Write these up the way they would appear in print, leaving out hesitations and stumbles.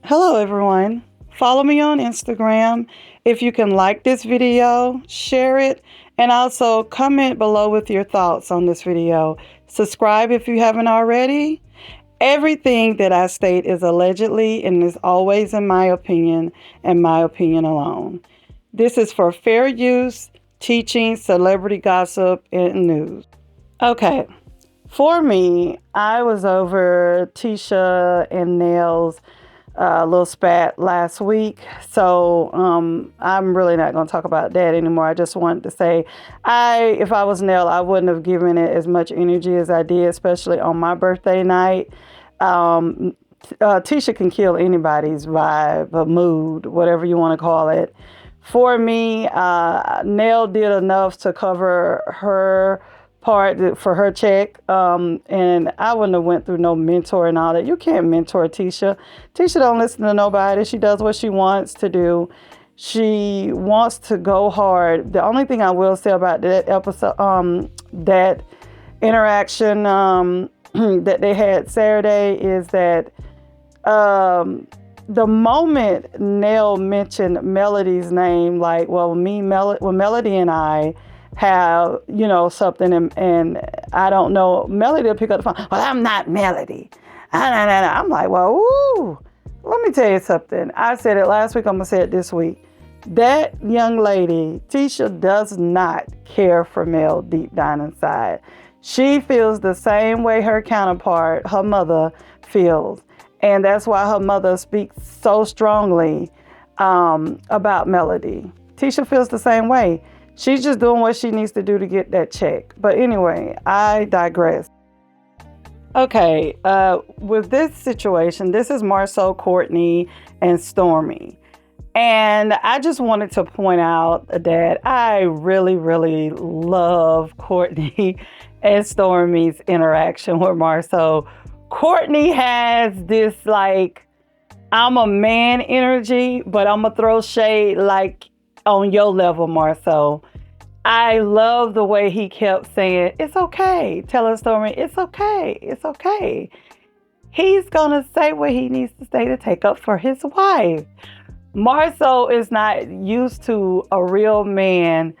Hello everyone. Follow me on Instagram. If you can like this video, share it, and also comment below with your thoughts on this video. Subscribe if you haven't already. Everything that I state is allegedly and is always in my opinion and my opinion alone. This is for fair use, teaching, celebrity gossip, and news. Okay, for me, I was over Tisha and Nell's little spat last week. So I'm really not going to talk about that anymore. I just wanted to say, if I was Nell, I wouldn't have given it as much energy as I did, especially on my birthday night. Tisha can kill anybody's vibe, a mood, whatever you want to call it. For me, Nell did enough to cover her part for her check, and I wouldn't have went through no mentor and all that. You can't mentor Tisha. Tisha don't listen to nobody. She does what she wants to do. She wants to go hard. The only thing I will say about that episode, that interaction that they had Saturday, is that the moment Nell mentioned Melody's name, like, well, Melody and I have, something, and I don't know, Melody will pick up the phone. Well, I'm not Melody. I'm like, well, ooh, let me tell you something. I said it last week. I'm going to say it this week. That young lady, Tisha, does not care for Mel deep down inside. She feels the same way her counterpart, her mother, feels. And that's why her mother speaks so strongly about Melody. Tisha feels the same way. She's just doing what she needs to do to get that check. But anyway, I digress. Okay, with this situation, this is Marcel, Courtney, and Stormy. And I just wanted to point out that I really, really love Courtney and Stormy's interaction with Marcel. Courtney has this, like, I'm a man energy, but I'm going to throw shade like on your level, Marcel. I love the way he kept saying, it's okay. Telling Stormy, it's okay. It's okay. He's going to say what he needs to say to take up for his wife. Marcel is not used to a real man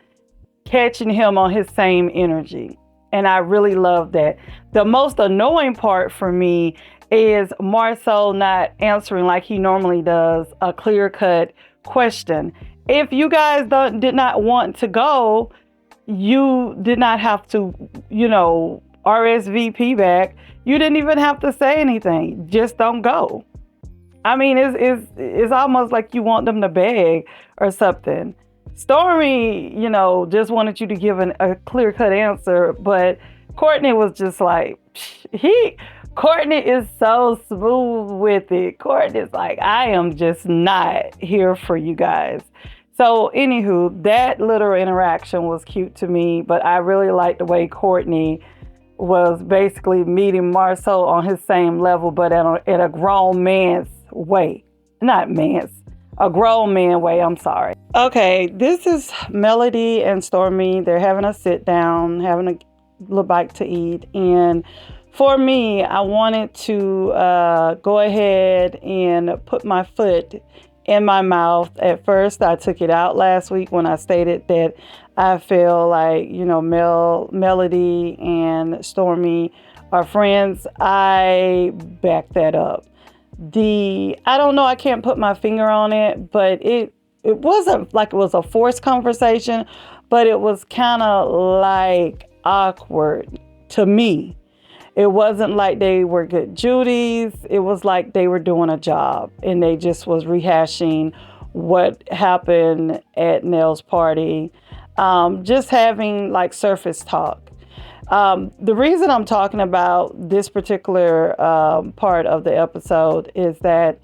catching him on his same energy. And I really love that. The most annoying part for me is Marcel not answering like he normally does a clear-cut question. If you guys did not want to go, you did not have to, RSVP back. You didn't even have to say anything. Just don't go. I mean, it's almost like you want them to beg or something. Stormy, just wanted you to give a clear-cut answer, but Courtney was just like, Courtney is so smooth with it. Courtney's like, I am just not here for you guys. So anywho, that little interaction was cute to me, but I really liked the way Courtney was basically meeting Marcel on his same level, but in a grown man's way. Not man's, a grown man way, I'm sorry. Okay, this is Melody and Stormy. They're having a sit down, having a little bite to eat. And for me, I wanted to go ahead and put my foot in my mouth. At first, I took it out last week when I stated that I feel like, Melody and Stormy are friends. I backed that up. I don't know, I can't put my finger on it, but it wasn't like it was a forced conversation, but it was kind of like awkward to me. It wasn't like they were good Judies. It was like they were doing a job and they just was rehashing what happened at Nell's party. Just having like surface talk. The reason I'm talking about this particular part of the episode is that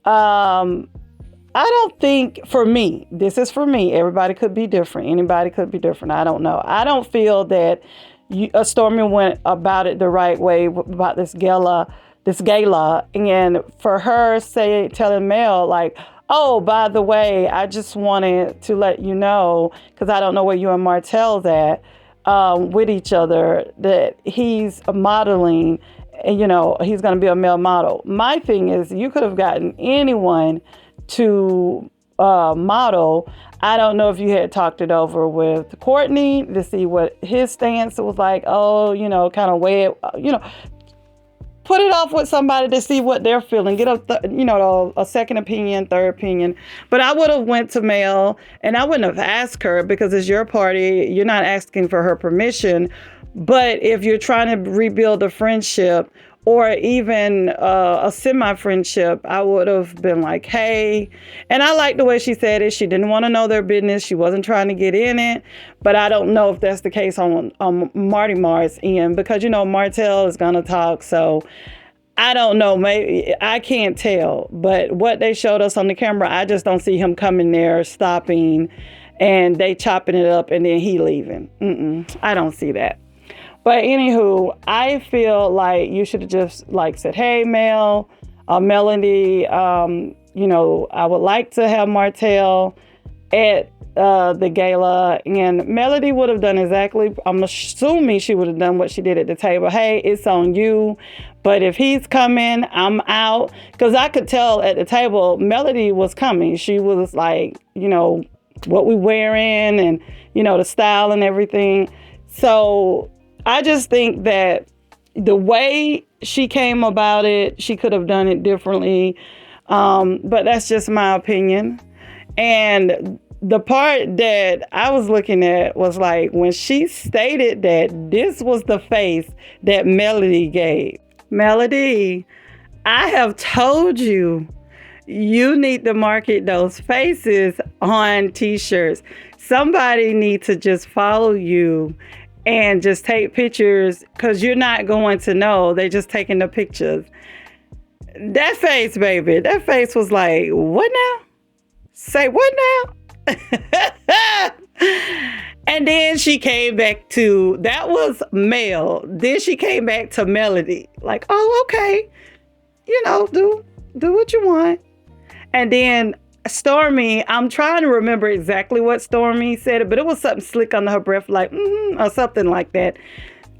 I don't think, for me, this is for me, everybody could be different. Anybody could be different. I don't know. I don't feel that Stormy went about it the right way about this gala, and for her telling Mel, like, oh, by the way, I just wanted to let you know, because I don't know where you and Martell's at with each other, that he's modeling and, he's going to be a male model. My thing is, you could have gotten anyone to model. I don't know if you had talked it over with Courtney to see what his stance was like. Oh, kind of weigh it, put it off with somebody to see what they're feeling. Get a second opinion, third opinion. But I would have went to Mel, and I wouldn't have asked her, because it's your party. You're not asking for her permission. But if you're trying to rebuild a friendship, or even a semi-friendship, I would have been like, hey. And I like the way she said it. She didn't want to know their business. She wasn't trying to get in it. But I don't know if that's the case on Marty Mar's end, because, Martell is going to talk. So I don't know. Maybe I can't tell. But what they showed us on the camera, I just don't see him coming there, stopping, and they chopping it up, and then he leaving. I don't see that. But anywho, I feel like you should have just said, hey, Mel, Melody, I would like to have Martell at the gala. And Melody would have done exactly, I'm assuming she would have done what she did at the table. Hey, it's on you. But if he's coming, I'm out. Because I could tell at the table, Melody was coming. She was like, what we wearing and, the style and everything. So I just think that the way she came about it, she could have done it differently. But that's just my opinion. And the part that I was looking at was when she stated that this was the face that Melody gave. Melody, I have told you, you need to market those faces on t-shirts. Somebody needs to just follow you and just take pictures, because you're not going to know. They're just taking the pictures. That face, baby, that face was like, what now? Say what now? And then she came back to, that was Mel. Then she came back to Melody. Like, oh, okay. Do what you want. And then Stormy, I'm trying to remember exactly what Stormy said, but it was something slick under her breath, like, or something like that.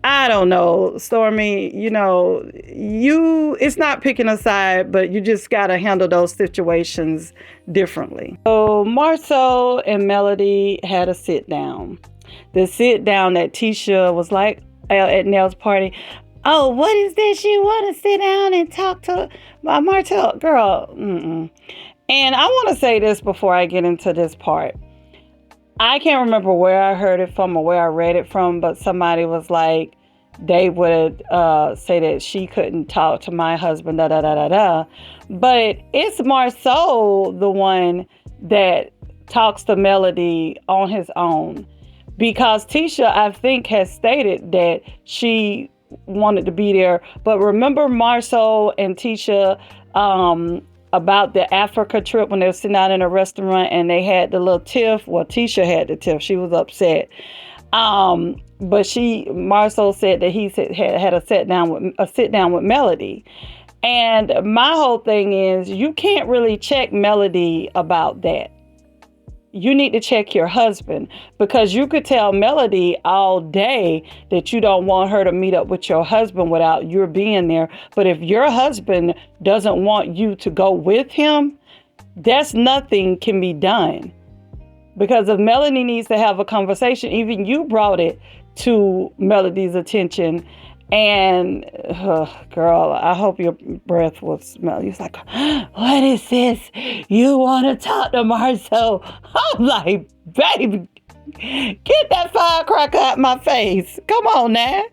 I don't know, Stormy, it's not picking a side, but you just got to handle those situations differently. So Marceau and Melody had a sit down. The sit down that Tisha was like at Nell's party. Oh, what is this? You want to sit down and talk to Martell? Girl, And I want to say this before I get into this part. I can't remember where I heard it from or where I read it from, but somebody was like, they would say that she couldn't talk to my husband, da da da da da. But it's Marceau, the one that talks to Melody on his own. Because Tisha, I think, has stated that she wanted to be there. But remember Marceau and Tisha about the Africa trip when they were sitting out in a restaurant and they had the little tiff? Well, Tisha had the tiff. She was upset. But Marceau said that he had a sit down with Melody. And my whole thing is, you can't really check Melody about that. You need to check your husband, because you could tell Melody all day that you don't want her to meet up with your husband without your being there. But if your husband doesn't want you to go with him, that's nothing can be done. Because if Melody needs to have a conversation, even you brought it to Melody's attention. And girl, I hope your breath will smell. You're like, what is this? You want to talk to Marceau? I'm like, baby, get that firecracker out my face. Come on now.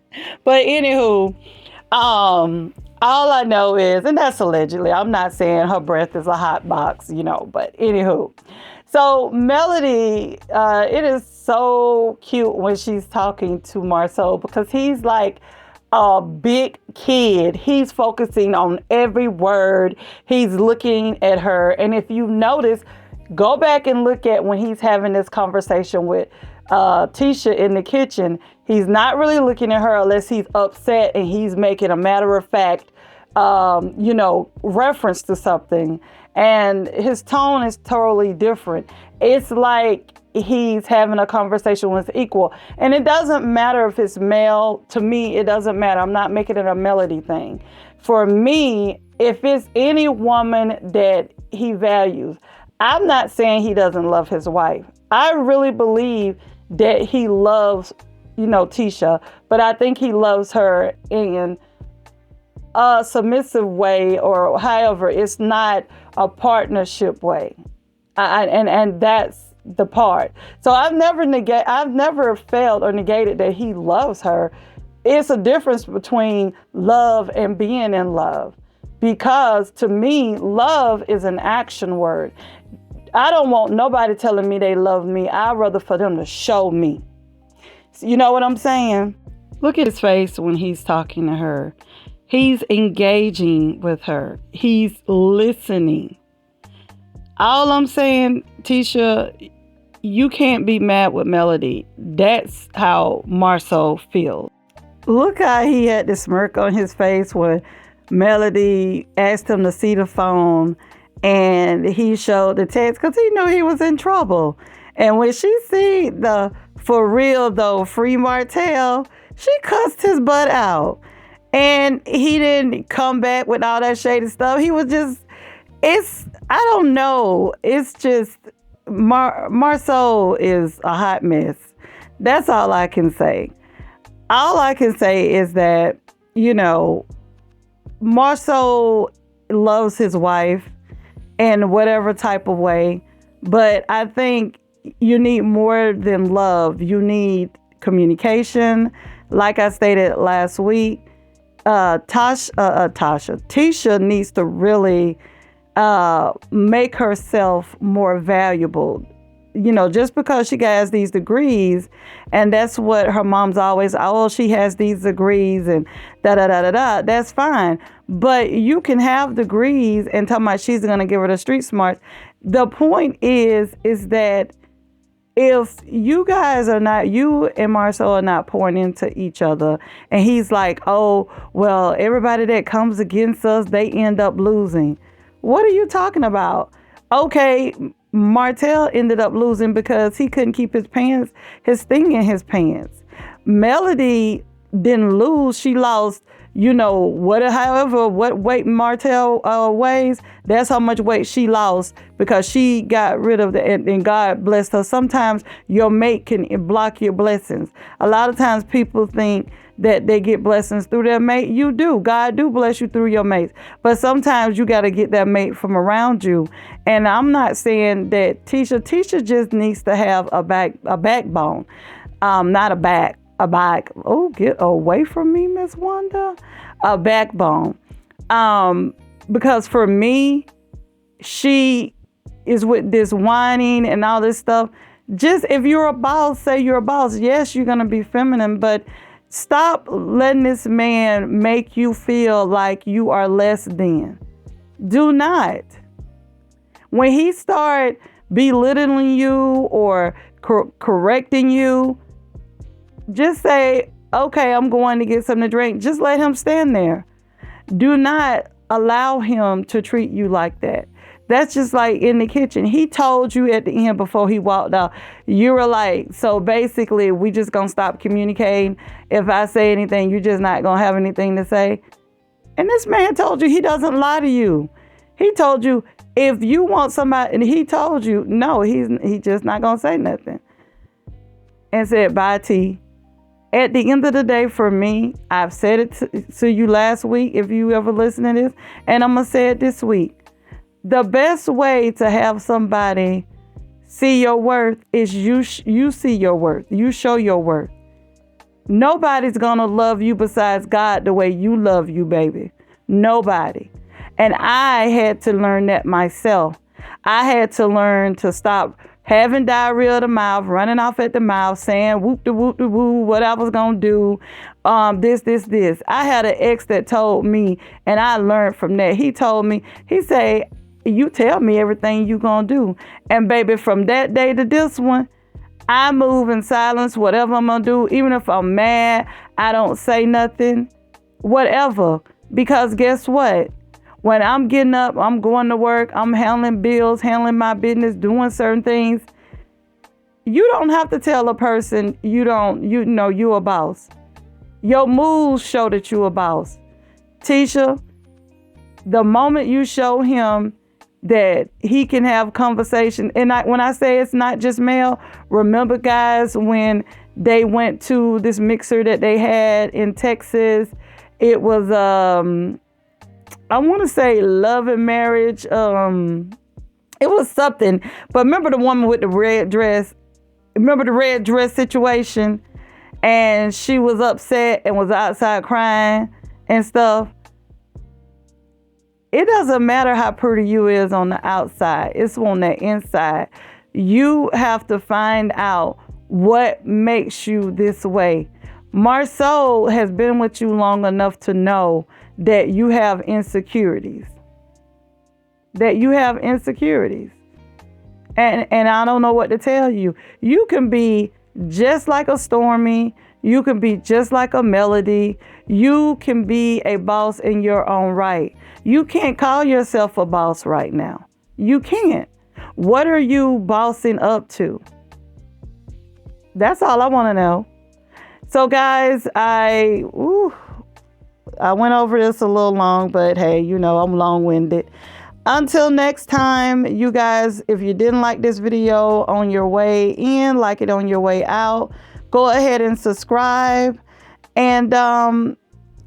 But anywho, all I know is, and that's allegedly, I'm not saying her breath is a hot box, but anywho. So Melody, it is so cute when she's talking to Marceau, because he's like a big kid. He's focusing on every word. He's looking at her. And if you notice, go back and look at when he's having this conversation with Tisha in the kitchen. He's not really looking at her unless he's upset and he's making a matter of fact, reference to something. And his tone is totally different. It's like he's having a conversation with equal. And it doesn't matter if it's male. To me, it doesn't matter. I'm not making it a Melody thing. For me, if it's any woman that he values, I'm not saying he doesn't love his wife. I really believe that he loves, Tisha, but I think he loves her in a submissive way, or however, it's not a partnership way. And that's the part. So I've never felt or negated that he loves her. It's a difference between love and being in love. Because to me, love is an action word. I don't want nobody telling me they love me. I'd rather for them to show me. You know what I'm saying? Look at his face when he's talking to her. He's engaging with her. He's listening. All I'm saying, Tisha, you can't be mad with Melody. That's how Marceau feels. Look how he had the smirk on his face when Melody asked him to see the phone, and he showed the text because he knew he was in trouble. And when she see the for real though free Martell, she cussed his butt out. And he didn't come back with all that shady stuff. He was just, I don't know. It's just, Marceau is a hot mess. That's all I can say. All I can say is that, Marceau loves his wife in whatever type of way. But I think you need more than love. You need communication. Like I stated last week, Tisha needs to really make herself more valuable. Just because she has these degrees, and that's what her mom's always, she has these degrees and da-da-da-da-da, that's fine. But you can have degrees and talking about she's going to give her the street smarts. The point is that if you and Marceau are not pouring into each other, and he's like, oh, well, everybody that comes against us, they end up losing. What are you talking about? Okay, Martell ended up losing because he couldn't keep his thing in his pants. Melody didn't lose. She lost, what weight Martell weighs, that's how much weight she lost because she got rid of and God blessed her. Sometimes your mate can block your blessings. A lot of times people think that they get blessings through their mate. You do. God do bless you through your mates. But sometimes you got to get that mate from around you. And I'm not saying that Tisha just needs to have a backbone. Not a back. Oh, get away from me, Miss Wanda. A backbone. Because for me, she is with this whining and all this stuff. Just if you're a boss, say you're a boss. Yes, you're going to be feminine, but stop letting this man make you feel like you are less than. Do not. When he start belittling you or correcting you, just say, okay, I'm going to get something to drink. Just let him stand there. Do not allow him to treat you like that. That's just like in the kitchen. He told you at the end before he walked out, you were like, so basically we just gonna stop communicating. If I say anything, you're just not gonna have anything to say. And this man told you he doesn't lie to you. He told you if you want somebody, and he told you, no, he's just not gonna say nothing. And said, bye, T. At the end of the day, for me, I've said it to you last week, if you ever listen to this, and I'm gonna say it this week. The best way to have somebody see your worth is you see your worth. You show your worth. Nobody's gonna love you besides God the way you love you, baby. Nobody. And I had to learn that myself. I had to learn to stop having diarrhea of the mouth, running off at the mouth, saying whoop de whoop de woo, what I was gonna do, this. I had an ex that told me, and I learned from that. He told me, he said, you tell me everything you gonna do. And baby, from that day to this one, I move in silence, whatever I'm gonna do. Even if I'm mad, I don't say nothing, whatever. Because guess what? When I'm getting up, I'm going to work, I'm handling bills, handling my business, doing certain things. You don't have to tell a person you a boss. Your moves show that you a boss. Tisha, the moment you show him that he can have conversation, and when I say it's not just male, remember guys when they went to this mixer that they had in Texas, it was I want to say love and marriage, it was something, but remember the woman with the red dress, situation, and she was upset and was outside crying and stuff. It doesn't matter how pretty you is on the outside. It's on the inside. You have to find out what makes you this way. Marceau has been with you long enough to know that you have insecurities. And I don't know what to tell you. You can be just like a Stormy. You can be just like a Melody. You can be a boss in your own right. You can't call yourself a boss right now. You can't. What are you bossing up to? That's all I want to know. So guys, I went over this a little long, but hey, I'm long-winded. Until next time, you guys, if you didn't like this video on your way in, like it on your way out, go ahead and subscribe. And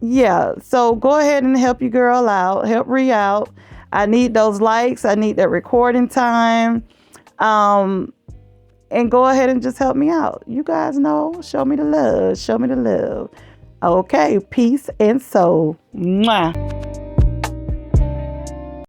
yeah, so go ahead and help your girl out, help Ree out. I need those likes. I need that recording time. And go ahead and just help me out. You guys know, show me the love. Okay, peace and soul. Mwah.